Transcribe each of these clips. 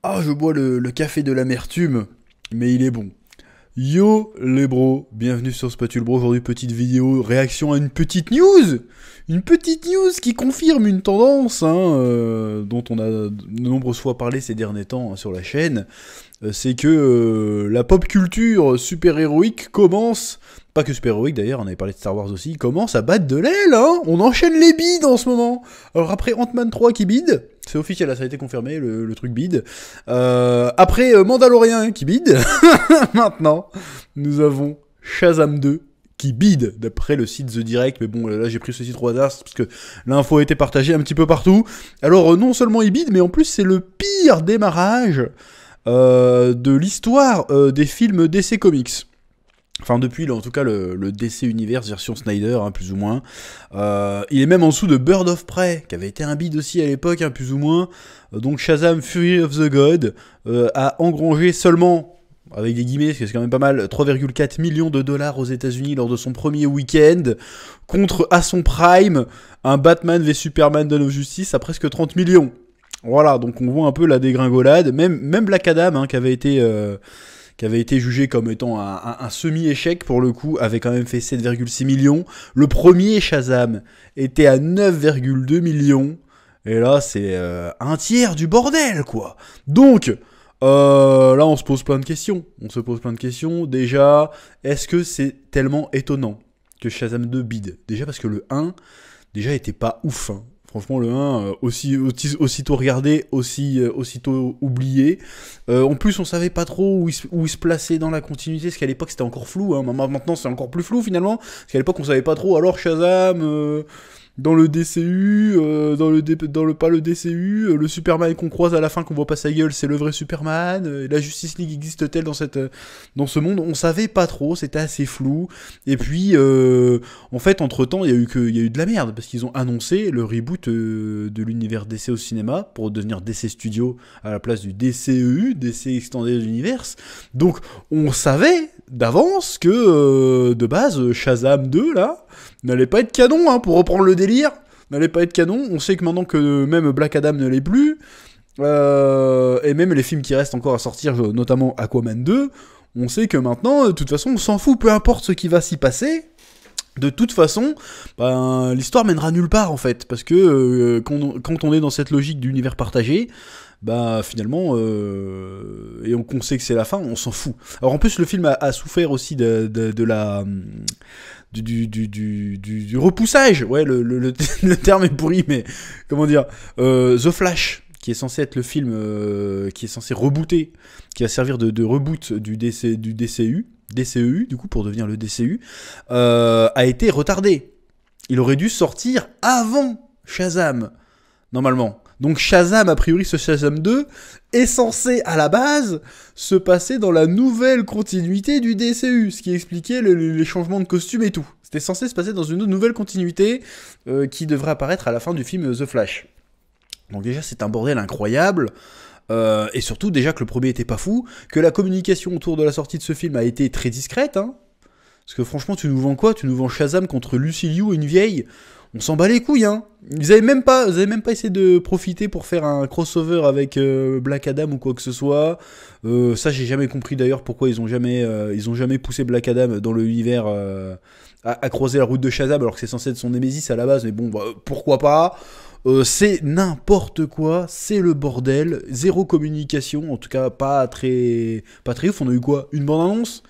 Ah, je bois le café de l'amertume, mais il est bon. Yo les bros, bienvenue sur Spatule Bro. Aujourd'hui, petite vidéo, réaction à une petite news. Une petite news qui confirme une tendance dont on a de nombreuses fois parlé ces derniers temps sur la chaîne. C'est que la pop culture super-héroïque commence, pas que super-héroïque d'ailleurs, on avait parlé de Star Wars aussi, commence à battre de l'aile, hein. On enchaîne les bides en ce moment. Alors après Ant-Man 3 qui bide, c'est officiel, ça a été confirmé, le truc bide. Après Mandalorian qui bide, maintenant, nous avons Shazam 2 qui bide, d'après le site The Direct, mais bon, là j'ai pris ce site au hasard, parce que l'info a été partagée un petit peu partout. Alors non seulement il bide, mais en plus c'est le pire démarrage de l'histoire des films DC Comics. Enfin depuis, en tout cas, le DC Universe version Snyder, hein, plus ou moins. Il est même en dessous de Bird of Prey, qui avait été un bide aussi à l'époque, hein, plus ou moins. Donc Shazam Fury of the God a engrangé seulement, avec des guillemets, parce que c'est quand même pas mal, 3,4 millions de dollars aux États-Unis lors de son premier week-end, contre, à son prime, un Batman v Superman Dawn of Justice à presque 30 millions. Voilà, donc on voit un peu la dégringolade. Même Black Adam, hein, qui avait été jugé comme étant un semi-échec pour le coup, avait quand même fait 7,6 millions. Le premier Shazam était à 9,2 millions. Et là, c'est un tiers du bordel, quoi. Donc, là, on se pose plein de questions. Déjà, est-ce que c'est tellement étonnant que Shazam 2 bide? Déjà parce que le 1, déjà, était pas ouf, hein. Franchement, le 1, aussitôt regardé, aussitôt oublié. En plus, on savait pas trop où il se plaçait dans la continuité, parce qu'à l'époque, c'était encore flou. Hein. Maintenant, c'est encore plus flou, finalement. Parce qu'à l'époque, on savait pas trop. Alors, Shazam, dans le DCU, pas le DCU, le Superman qu'on croise à la fin, qu'on voit pas sa gueule, c'est le vrai Superman. La Justice League existe-t-elle dans ce monde? On savait pas trop, c'était assez flou. Et puis, en fait, entre-temps, il y a eu de la merde, parce qu'ils ont annoncé le reboot de l'univers DC au cinéma, pour devenir DC Studio à la place du DCEU, DC Extended Universe. Donc, on savait d'avance que, de base, Shazam 2, là, n'allait pas être canon, hein, pour reprendre le délire, n'allait pas être canon. On sait que maintenant que même Black Adam ne l'est plus, et même les films qui restent encore à sortir, notamment Aquaman 2, on sait que maintenant, de toute façon, on s'en fout, peu importe ce qui va s'y passer. De toute façon, ben, l'histoire mènera nulle part en fait, parce que quand on est dans cette logique d'univers partagé, bah finalement, et qu'on sait que c'est la fin, on s'en fout. Alors en plus, le film a souffert aussi de la du repoussage. Ouais, le terme est pourri, mais comment dire, The Flash, qui est censé être le film qui est censé rebooter, qui va servir de reboot du DCEU, du coup, pour devenir le DCU, a été retardé. Il aurait dû sortir avant Shazam, normalement. Donc Shazam, a priori, ce Shazam 2 est censé, à la base, se passer dans la nouvelle continuité du DCU, ce qui expliquait les changements de costume et tout. C'était censé se passer dans une nouvelle continuité qui devrait apparaître à la fin du film The Flash. Donc déjà, c'est un bordel incroyable. Et surtout, déjà que le premier était pas fou, que la communication autour de la sortie de ce film a été très discrète, hein. Parce que franchement, tu nous vends quoi? Tu nous vends Shazam contre Lucy Liu, une vieille. On s'en bat les couilles, hein. Vous avez même pas essayé de profiter pour faire un crossover avec Black Adam ou quoi que ce soit. Ça, j'ai jamais compris d'ailleurs pourquoi ils ont jamais poussé Black Adam dans l'univers à croiser la route de Shazam, alors que c'est censé être son némésis à la base. Mais bon, bah, pourquoi pas. C'est n'importe quoi, c'est le bordel, zéro communication, en tout cas pas très ouf. On a eu quoi? Une bande-annonce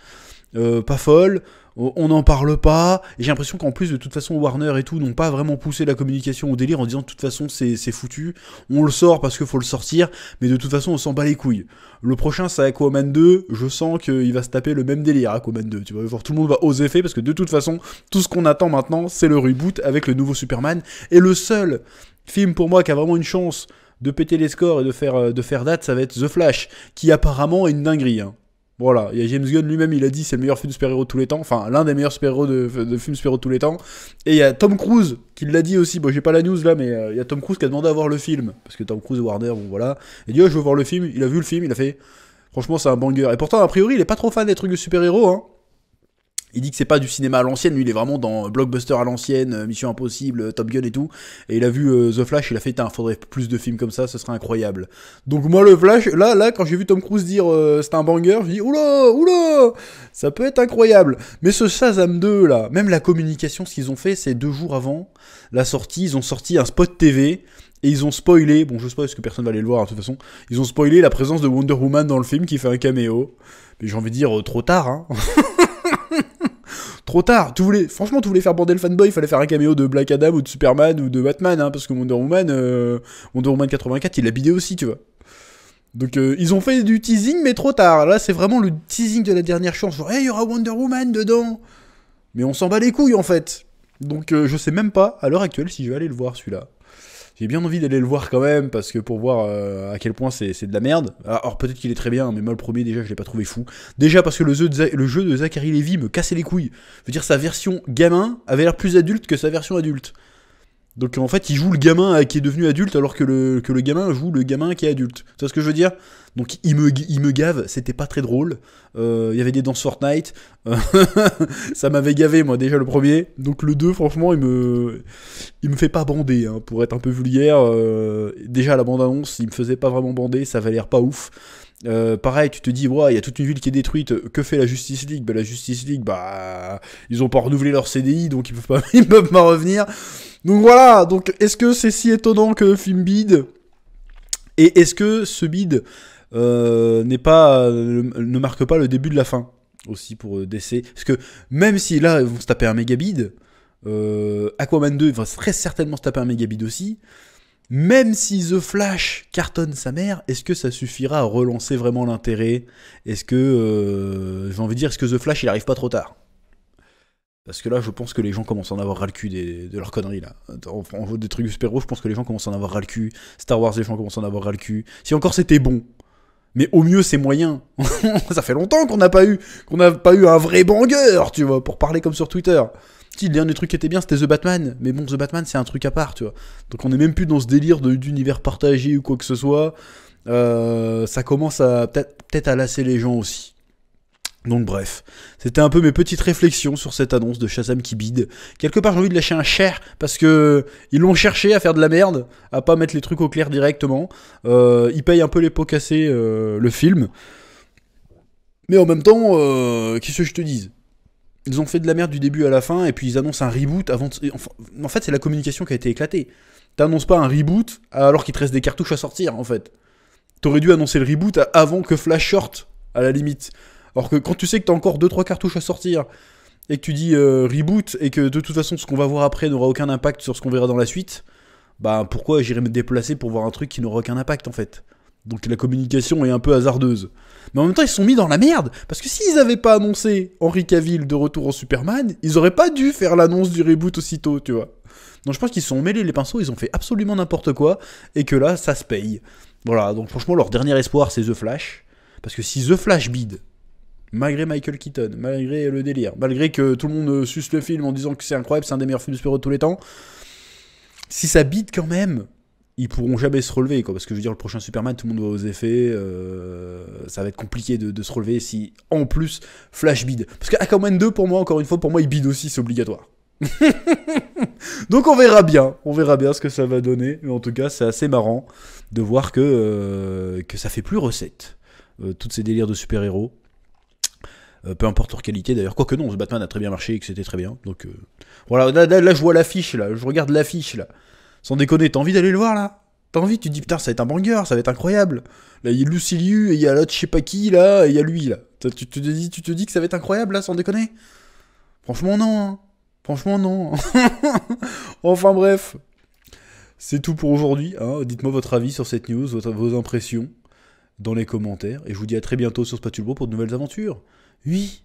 pas folle, on n'en parle pas, et j'ai l'impression qu'en plus de toute façon Warner et tout n'ont pas vraiment poussé la communication au délire en disant de toute façon c'est foutu, on le sort parce qu'il faut le sortir, mais de toute façon on s'en bat les couilles. Le prochain c'est Aquaman 2, je sens qu'il va se taper le même délire Aquaman 2, tu vas voir, tout le monde va oser faire parce que de toute façon tout ce qu'on attend maintenant c'est le reboot avec le nouveau Superman, et le seul film pour moi qui a vraiment une chance de péter les scores et de faire date, ça va être The Flash, qui apparemment est une dinguerie, hein. Voilà, il y a James Gunn lui-même, il a dit c'est le meilleur film de super-héros de tous les temps, enfin l'un des meilleurs super-héros de films super-héros de tous les temps. Et il y a Tom Cruise qui l'a dit aussi, bon j'ai pas la news là, mais il y a Tom Cruise qui a demandé à voir le film, parce que Tom Cruise et Warner, bon voilà. Il dit oh, je veux voir le film, il a vu le film, il a fait franchement c'est un banger. Et pourtant a priori il est pas trop fan des trucs de super-héros, hein. Il dit que c'est pas du cinéma à l'ancienne, lui il est vraiment dans blockbuster à l'ancienne, Mission Impossible, Top Gun et tout. Et il a vu The Flash, il a fait, faudrait plus de films comme ça, ce serait incroyable. Donc moi le Flash, là quand j'ai vu Tom Cruise dire c'est un banger, je dis oula, ça peut être incroyable. Mais ce Shazam 2 là, même la communication, ce qu'ils ont fait, c'est 2 jours avant la sortie, ils ont sorti un spot TV. Et ils ont spoilé, bon je spoil parce que personne va aller le voir de toute façon, ils ont spoilé la présence de Wonder Woman dans le film qui fait un caméo. Mais j'ai envie de dire trop tard, hein. Trop tard. Franchement, tu voulais faire bander le fanboy, il fallait faire un caméo de Black Adam ou de Superman ou de Batman, hein, parce que Wonder Woman 84, il l'a bidé aussi, tu vois. Donc ils ont fait du teasing, mais trop tard. Là, c'est vraiment le teasing de la dernière chance. Genre, hey, il y aura Wonder Woman dedans. Mais on s'en bat les couilles, en fait. Donc je sais même pas, à l'heure actuelle, si je vais aller le voir, celui-là. J'ai bien envie d'aller le voir quand même, parce que pour voir à quel point c'est de la merde. Alors peut-être qu'il est très bien, mais moi le premier déjà je l'ai pas trouvé fou. Déjà parce que le jeu de Zachary Levi me cassait les couilles. Je veux dire, sa version gamin avait l'air plus adulte que sa version adulte. Donc en fait il joue le gamin qui est devenu adulte alors que le gamin joue le gamin qui est adulte. Tu vois ce que je veux dire? Donc il me gave, c'était pas très drôle. Il y avait des danses Fortnite. Ça m'avait gavé moi déjà le premier. Donc le 2 franchement il me fait pas bander, hein, pour être un peu vulgaire. Déjà la bande-annonce il me faisait pas vraiment bander, ça avait l'air pas ouf. Pareil, tu te dis, ouais, il y a toute une ville qui est détruite, que fait la Justice League? Bah la Justice League, ils ont pas renouvelé leur CDI, donc ils peuvent pas revenir. Donc voilà, donc est-ce que c'est si étonnant que le film bide? Et est-ce que ce bide ne marque pas le début de la fin aussi pour DC? Parce que même si là ils vont se taper un méga bide, Aquaman 2 va très certainement se taper un méga bide aussi. Même si The Flash cartonne sa mère, est-ce que ça suffira à relancer vraiment l'intérêt? Est-ce que, j'ai envie de dire, est-ce que The Flash il arrive pas trop tard? Parce que là, je pense que les gens commencent à en avoir ras le cul de leurs conneries là. En des trucs super-héros, je pense que les gens commencent à en avoir ras le cul. Star Wars, les gens commencent à en avoir ras le cul. Si encore c'était bon. Mais au mieux, c'est moyen. Ça fait longtemps qu'on n'a pas eu un vrai banger, tu vois, pour parler comme sur Twitter. Si, le dernier truc qui était bien, c'était The Batman. Mais bon, The Batman, c'est un truc à part, tu vois. Donc on est même plus dans ce délire d'univers partagé ou quoi que ce soit. Ça commence à peut-être à lasser les gens aussi. Donc bref, c'était un peu mes petites réflexions sur cette annonce de Shazam qui bide. Quelque part j'ai envie de lâcher un cher, parce que ils l'ont cherché à faire de la merde, à pas mettre les trucs au clair directement. Ils payent un peu les pots cassés, le film. Mais en même temps, qu'est-ce que je te dise? Ils ont fait de la merde du début à la fin, et puis ils annoncent un reboot avant... En fait, c'est la communication qui a été éclatée. T'annonces pas un reboot alors qu'il te reste des cartouches à sortir, en fait. T'aurais dû annoncer le reboot avant que Flash sorte, à la limite. Alors que quand tu sais que t'as encore 2-3 cartouches à sortir, et que tu dis reboot, et que de toute façon ce qu'on va voir après n'aura aucun impact sur ce qu'on verra dans la suite, bah pourquoi j'irais me déplacer pour voir un truc qui n'aura aucun impact en fait? Donc la communication est un peu hasardeuse. Mais en même temps ils se sont mis dans la merde, parce que s'ils avaient pas annoncé Henry Cavill de retour en Superman, ils auraient pas dû faire l'annonce du reboot aussitôt, tu vois. Donc je pense qu'ils se sont mêlés les pinceaux, ils ont fait absolument n'importe quoi, et que là ça se paye. Voilà, donc franchement leur dernier espoir c'est The Flash, parce que si The Flash bide, malgré Michael Keaton, malgré le délire, malgré que tout le monde suce le film en disant que c'est incroyable, c'est un des meilleurs films de super-héros de tous les temps, si ça bide quand même, ils pourront jamais se relever, quoi. Parce que je veux dire, le prochain Superman, tout le monde va aux effets, ça va être compliqué de se relever si, en plus, Flash bide. Parce que Aquaman 2, pour moi, encore une fois, pour moi, il bide aussi, c'est obligatoire. Donc on verra bien ce que ça va donner, mais en tout cas, c'est assez marrant de voir que ça fait plus recette, toutes ces délires de super-héros. Peu importe leur qualité d'ailleurs, quoique non, The Batman a très bien marché et que c'était très bien. Donc voilà, là je vois l'affiche, là, je regarde l'affiche là. Sans déconner, t'as envie d'aller le voir là? T'as envie, tu te dis putain, ça va être un banger, ça va être incroyable. Là, il y a Lucy Liu, et il y a l'autre je sais pas qui là, et il y a lui là. Tu te dis que ça va être incroyable là, sans déconner? Franchement non, hein. Franchement non. Enfin bref, c'est tout pour aujourd'hui, hein. Dites-moi votre avis sur cette news, vos impressions dans les commentaires, et je vous dis à très bientôt sur Spatule Bro pour de nouvelles aventures. Oui.